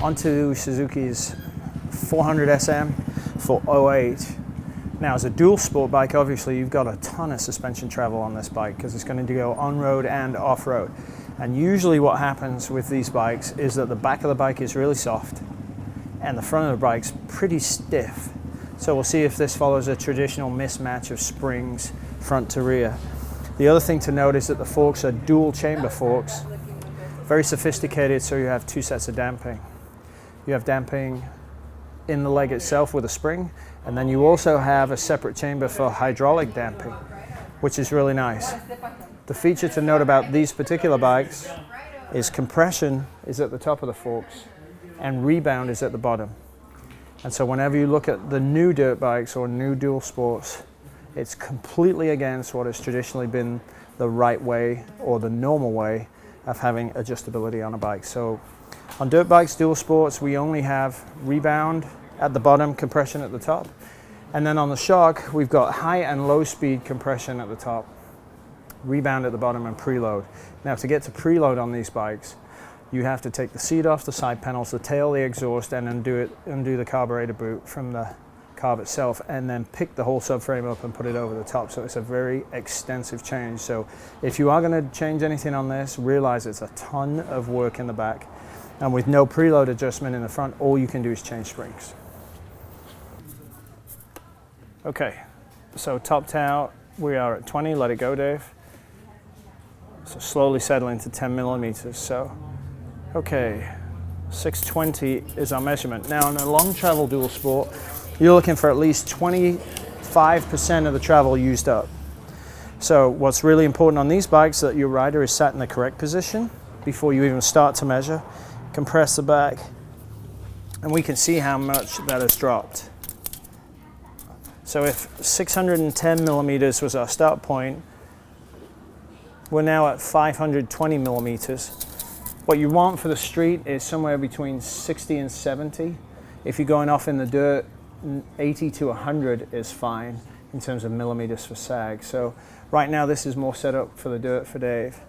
onto Suzuki's 400SM for 08. Now, as a dual sport bike, obviously you've got a ton of suspension travel on this bike because it's going to go on-road and off-road. And usually what happens with these bikes is that the back of the bike is really soft and the front of the bike's pretty stiff. So we'll see if this follows a traditional mismatch of springs front to rear. The other thing to note is that the forks are dual chamber forks, very sophisticated, so you have two sets of damping. You have damping in the leg itself with a spring, and then you also have a separate chamber for hydraulic damping, which is really nice. The feature to note about these particular bikes is compression is at the top of the forks and rebound is at the bottom. And so whenever you look at the new dirt bikes or new dual sports, it's completely against what has traditionally been the right way or the normal way of having adjustability on a bike. So on dirt bikes, dual sports, we only have rebound at the bottom, compression at the top. And then on the shock, we've got high and low speed compression at the top, rebound at the bottom, and preload. Now, to get to preload on these bikes, you have to take the seat off, the side panels, the tail, the exhaust, and undo the carburetor boot from the carb itself, and then pick the whole subframe up and put it over the top. So it's a very extensive change. So if you are going to change anything on this, realize it's a ton of work in the back. And with no preload adjustment in the front, all you can do is change springs. Okay, so topped out, we are at 20, let it go, Dave. So slowly settling to 10 millimeters. So, okay, 620 is our measurement. Now in a long travel dual sport, you're looking for at least 25% of the travel used up. So what's really important on these bikes is that your rider is sat in the correct position before you even start to measure. Compress the back, and we can see how much that has dropped. So if 610 millimeters was our start point, we're now at 520 millimeters. What you want for the street is somewhere between 60 and 70. If you're going off in the dirt, 80 to 100 is fine in terms of millimeters for sag. So right now this is more set up for the dirt for Dave.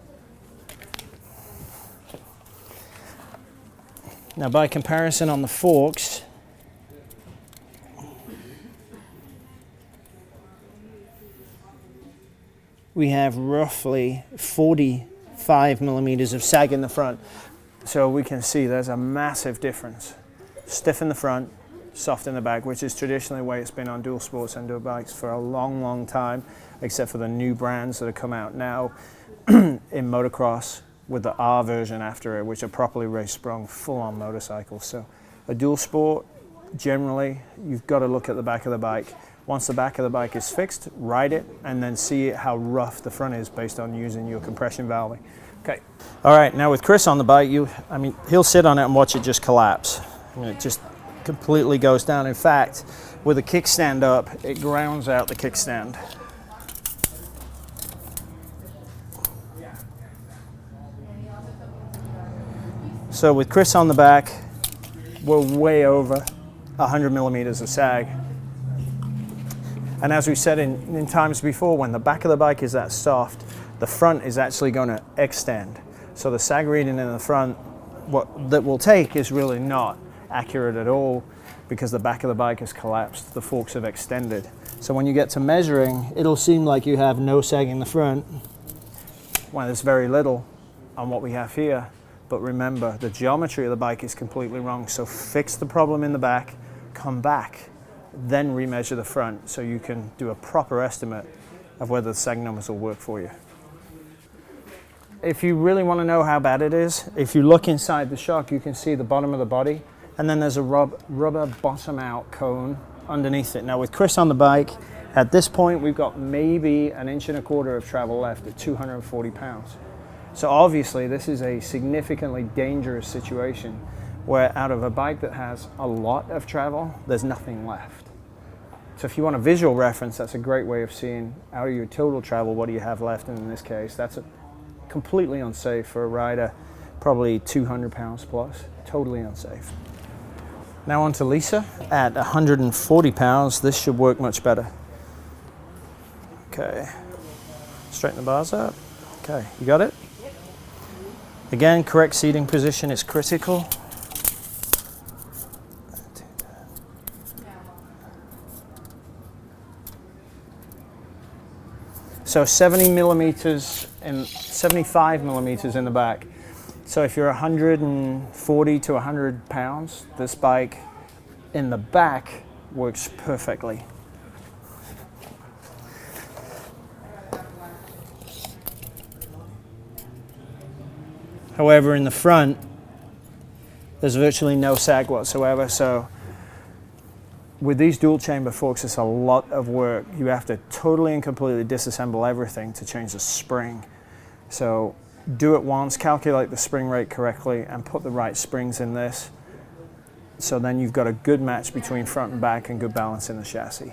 Now by comparison on the forks, we have roughly 45 millimeters of sag in the front. So we can see there's a massive difference. Stiff in the front, soft in the back, which is traditionally the way it's been on dual sports and dirt bikes for a long, long time, except for the new brands that have come out now in motocross, with the R version after it, which are properly race-sprung, full-on motorcycles. So a dual sport, generally, you've got to look at the back of the bike. Once the back of the bike is fixed, ride it, and then see how rough the front is based on using your compression valving. Okay. All right, now with Chris on the bike, he'll sit on it and watch it just collapse. It just completely goes down. In fact, with a kickstand up, it grounds out the kickstand. So with Chris on the back, we're way over 100 millimeters of sag. And as we said in times before, when the back of the bike is that soft, the front is actually going to extend. So the sag reading in the front, what that will take is really not accurate at all because the back of the bike has collapsed, the forks have extended. So when you get to measuring, it'll seem like you have no sag in the front when there's very little on what we have here. But remember, the geometry of the bike is completely wrong. So fix the problem in the back, come back, then remeasure the front so you can do a proper estimate of whether the sag numbers will work for you. If you really want to know how bad it is, if you look inside the shock, you can see the bottom of the body, and then there's a rubber bottom out cone underneath it. Now with Chris on the bike, at this point we've got maybe 1.25 inches of travel left at 240 pounds. So obviously this is a significantly dangerous situation where out of a bike that has a lot of travel, there's nothing left. So if you want a visual reference, that's a great way of seeing out of your total travel, what do you have left? And in this case, that's completely unsafe for a rider, probably 200 pounds plus, totally unsafe. Now on to Lisa. At 140 pounds, this should work much better. Okay, straighten the bars up. Okay, you got it? Again, correct seating position is critical. So 70 millimeters and 75 millimeters in the back. So if you're 140 to 100 pounds, this bike in the back works perfectly. However, in the front, there's virtually no sag whatsoever. So with these dual chamber forks, it's a lot of work. You have to totally and completely disassemble everything to change the spring. So do it once, calculate the spring rate correctly, and put the right springs in this. So then you've got a good match between front and back and good balance in the chassis.